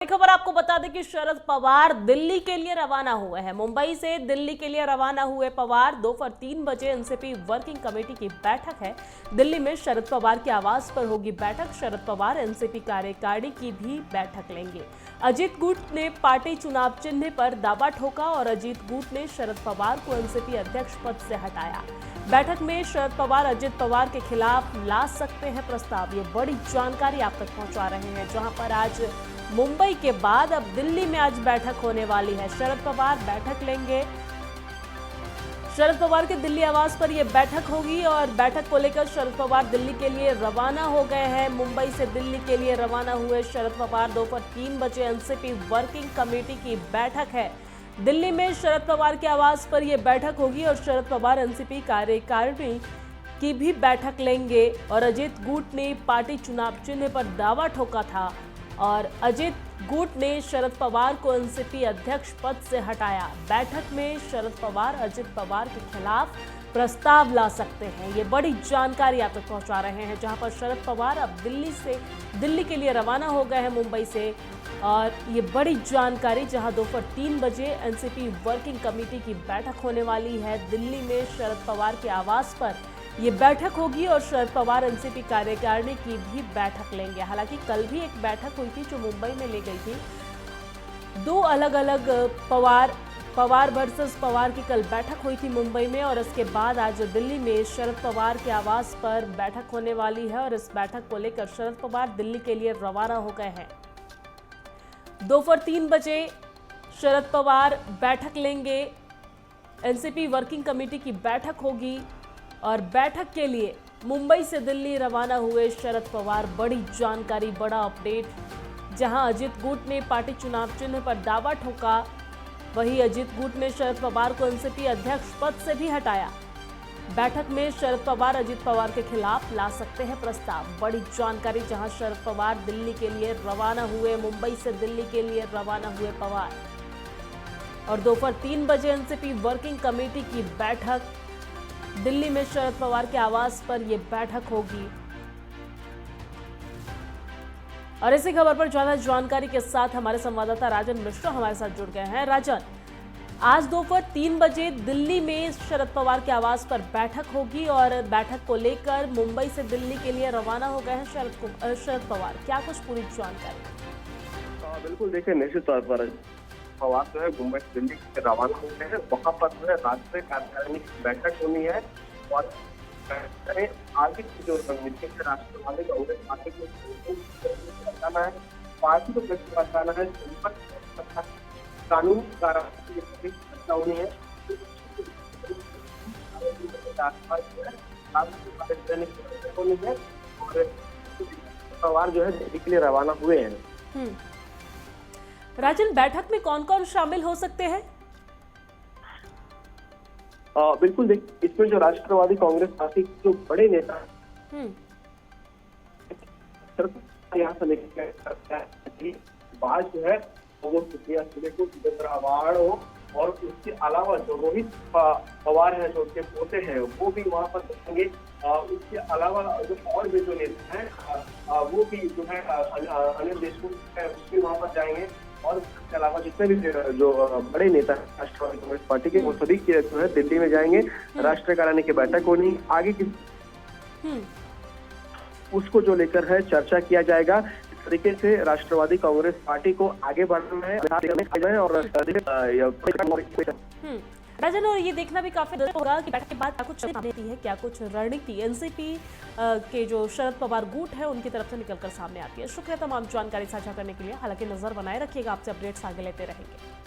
खबर आपको बता दें कि शरद पवार दिल्ली के लिए रवाना हुए हैं। मुंबई से दिल्ली के लिए रवाना हुए पवार दोपहर 3 बजे एनसीपी वर्किंग कमेटी की बैठक है। दिल्ली में शरद पवार के आवास पर होगी बैठक। शरद पवार एनसीपी कार्यकारिणी की भी बैठक लेंगे। अजीत गुट ने पार्टी चुनाव चिन्ह पर दावा ठोका और अजीत गुट ने शरद पवार को एनसीपी अध्यक्ष पद से हटाया। बैठक में शरद पवार अजित पवार के खिलाफ ला सकते हैं प्रस्ताव। ये बड़ी जानकारी आप तक पहुंचा रहे हैं, जहां पर आज मुंबई के बाद अब दिल्ली में आज बैठक होने वाली है। शरद पवार बैठक लेंगे। शरद पवार के दिल्ली आवास पर यह बैठक होगी और बैठक को लेकर शरद पवार दिल्ली के लिए रवाना हो गए हैं। मुंबई से दिल्ली के लिए रवाना हुए शरद पवार दोपहर 3 बजे एनसीपी वर्किंग कमेटी की बैठक है। दिल्ली में शरद पवार के आवास पर यह बैठक होगी और शरद पवार एनसीपी कार्यकारिणी की भी बैठक लेंगे। और अजीत गुट ने पार्टी चुनाव चिन्ह पर दावा ठोका था और अजीत गुट ने शरद पवार को एनसीपी अध्यक्ष पद से हटाया। बैठक में शरद पवार अजित पवार के खिलाफ प्रस्ताव ला सकते हैं। ये बड़ी जानकारी आप तक पहुंचा रहे हैं, जहां पर शरद पवार अब दिल्ली के लिए रवाना हो गए हैं मुंबई से। और ये बड़ी जानकारी, जहां दोपहर 3 बजे एनसीपी वर्किंग कमेटी की बैठक होने वाली है। दिल्ली में शरद पवार के आवास पर ये बैठक होगी और शरद पवार एनसीपी कार्यकारिणी की भी बैठक लेंगे। हालांकि कल भी एक बैठक हुई थी जो मुंबई में ले गई थी। दो अलग अलग पवार वर्सेस पवार की कल बैठक हुई थी मुंबई में और इसके बाद आज दिल्ली में शरद पवार के आवास पर बैठक होने वाली है और इस बैठक को लेकर शरद पवार दिल्ली के लिए रवाना हो गए हैं। दोपहर 3 बजे शरद पवार बैठक लेंगे। एनसीपी वर्किंग कमेटी की बैठक होगी और बैठक के लिए मुंबई से दिल्ली रवाना हुए शरद पवार। बड़ी जानकारी, बड़ा अपडेट, जहां अजीत गुट ने पार्टी चुनाव चिन्ह पर दावा ठोका, वहीं अजीत गुट ने शरद पवार को एनसीपी अध्यक्ष पद से भी हटाया। बैठक में शरद पवार अजीत पवार के खिलाफ ला सकते हैं प्रस्ताव। बड़ी जानकारी, जहां शरद पवार दिल्ली के लिए रवाना हुए, मुंबई से दिल्ली के लिए रवाना हुए पवार। और दोपहर 3 बजे एनसीपी वर्किंग कमेटी की बैठक, दिल्ली में शरद पवार के आवास पर यह बैठक होगी। और इसी खबर पर ज्यादा जानकारी के साथ हमारे संवाददाता राजन मिश्रा हमारे साथ जुड़ गए हैं। राजन, आज दोपहर 3 बजे दिल्ली में शरद पवार के आवास पर बैठक होगी और बैठक को लेकर मुंबई से दिल्ली के लिए रवाना हो गए हैं शरद पवार। क्या कुछ पूरी जानकारी? बिल्कुल, देखिए, निश्चित तौर पर पवार जो है मुंबई से दिल्ली से रवाना होते हैं। वहाँ पर जो है राष्ट्रीय कार्यकारिणी की बैठक होनी है और आगे की जो रणनीति है राष्ट्रवादी कांग्रेस पार्टी को बताना है, पार्टी को बताना है, कानून कार्रवाई होनी है। और पवार जो है दिल्ली के लिए रवाना हुए हैं। राजन, बैठक में कौन कौन शामिल हो सकते हैं? बिल्कुल, देखिए, इसमें जो राष्ट्रवादी कांग्रेस पार्टी के जो बड़े नेता यहाँ से लेकर बात जो है वो सुप्रिया सुले को जितेंद्र आव्हाड हो और उसके अलावा जो रोहित पवार है, जो उनके पोते हैं, वो भी वहाँ पर रहेंगे। उसके अलावा जो और भी जो नेता हैं वो भी जो है अनिल देशमुख है, उसके वहाँ पर जाएंगे। और इसके अलावा जितने भी जो बड़े नेता हैं राष्ट्रवादी कांग्रेस पार्टी के, वो सभी के जो है दिल्ली में जाएंगे। राष्ट्रीय कार्यकारिणी की बैठक होनी, आगे की उसको जो लेकर है चर्चा किया जाएगा। इस तरीके से राष्ट्रवादी कांग्रेस पार्टी को आगे बढ़ना है और राजन, और ये देखना भी काफी दिलचस्प होगा कि बैठक के बाद क्या कुछ सामने आती है, क्या कुछ रणनीति एनसीपी के जो शरद पवार गुट है उनकी तरफ से निकलकर सामने आती है। शुक्रिया तमाम जानकारी साझा करने के लिए। हालांकि नजर बनाए रखिएगा, आपसे अपडेट्स आगे लेते रहेंगे।